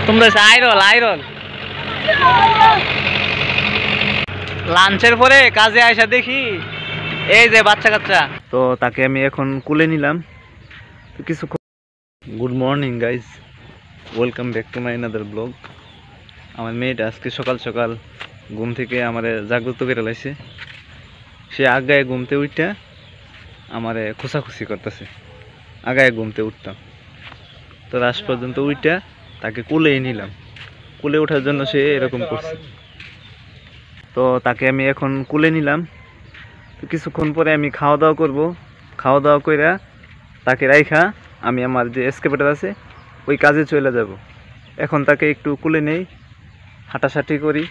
তোমরা আইরল আইরল লাঞ্চের পরে কাজে আইসা দেখি এই যে বাচ্চা কাচ্চা, তো তাকে আমি এখন কুলে নিলাম। তো কিছু good morning guys, welcome back to my another blog. আমার মেয়েটা আজকে সকাল সকাল ঘুম থেকে আমার জাগ্রত করে লাইছে। সে আগায় ঘুমতে উঠটা আমারে খুশাখুশি করতেছে, আগায় ঘুমতে উঠতাম। তো লাস্ট পর্যন্ত উঠটা তাকে কুলেই নিলাম। কুলে ওঠার জন্য সে এরকম করছে, তো তাকে আমি এখন কুলে নিলাম। তো কিছুক্ষণ পরে আমি খাওয়া দাওয়া করব। খাওয়া দাওয়া করে তাকে রাইখা আমি আমার যে এসকেপেটার আছে ওই কাজে চলে যাব। এখন তাকে একটু কুলে নেই, হাঁটাহাঁটি করি।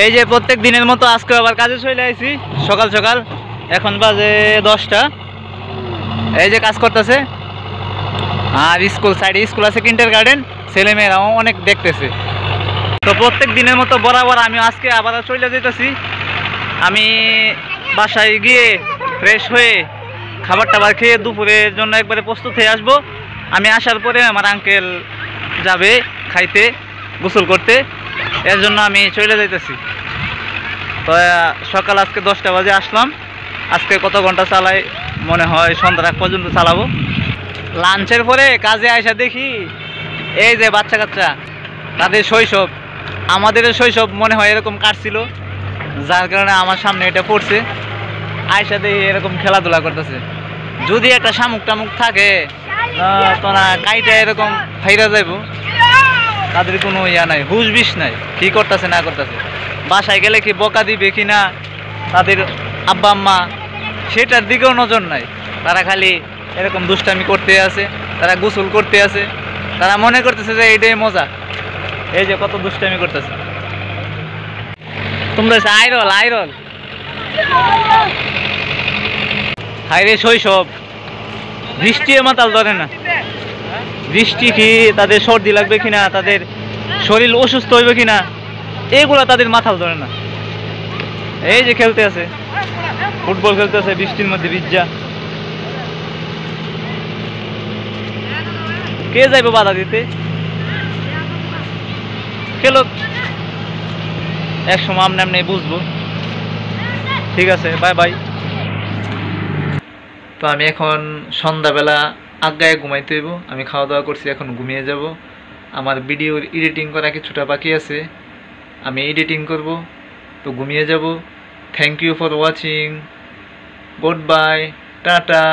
এই যে প্রত্যেক দিনের মতো আজকে আবার কাজে চলে আইছি সকাল সকাল। এখন বাজে 10টা। এই যে কাজ করতেছে, আর স্কুল সাইডে স্কুল আছে, কিন্ডার গার্ডেন, ছেলেমেয়েরাও অনেক দেখতেছে। তো প্রত্যেক দিনের মতো বরাবর আমি আজকে আবার চলে যেতেছি। আমি বাসায় গিয়ে ফ্রেশ হয়ে খাবার টাবার খেয়ে দুপুরের জন্য একবারে প্রস্তুত হয়ে আসবো। আমি আসার পরে আমার আঙ্কেল যাবে খাইতে, গোসল করতে, এর জন্য আমি চলে যাইতেছি। তো সকাল আজকে 10টা বাজে আসলাম। আজকে কত ঘন্টা চালাই মনে হয় সন্ধ্যার আগ পর্যন্ত চালাবো। লাঞ্চের পরে কাজে আইসা দেখি এই যে বাচ্চা কাচ্চা, তাদের শৈশব, আমাদের শৈশব মনে হয় এরকম কাটছিল, যার কারণে আমার সামনে এটা পড়ছে। আইসা দেখি এরকম খেলাধুলা করতেছে। যদি একটা শামুক টামুক থাকে তোরা কাইটা এরকম ফাইরা যাইব, তাদের কোনো ইয়া নাই, হুশ বিষ নাই কি করতেছে না করতেছে। বাসায় গেলে কি বকা দিবে কি না তাদের আব্বা আম্মা, সেটার দিকেও নজর নাই। তারা খালি এরকম দুষ্টামি করতে আছে, তারা গোসল করতে আছে, তারা মনে করতেছে যে এইটাই মজা। এই যে কত দুষ্টামি করতেছে। তোমরা আইরল আইরল হাইরে শৈশব। বৃষ্টি মাতাল ধরে না, বৃষ্টি কি তাদের সর্দি লাগবে কিনা, তাদের শরীর অসুস্থ হইবে কিনা, এগুলা তাদের মাথাল ধরে না। এই যে খেলতে আছে, ফুটবল খেলতে আছে বৃষ্টির মধ্যে ভিজা। কে যাইব বাধা দিতে? খেলো, এক সময় আমনে আমনে বুঝবো। ঠিক আছে, বাই বাই। তো আমি এখন সন্ধ্যাবেলা আগায় ঘুমাইতে হইব। আমি খাওয়া দাওয়া করছি, এখন ঘুমিয়ে যাব। আমার ভিডিও এডিটিং করা কিছুটা বাকি আছে, আমি এডিটিং করব। তো ঘুমিয়ে যাব। Thank you for watching, good bye, tata.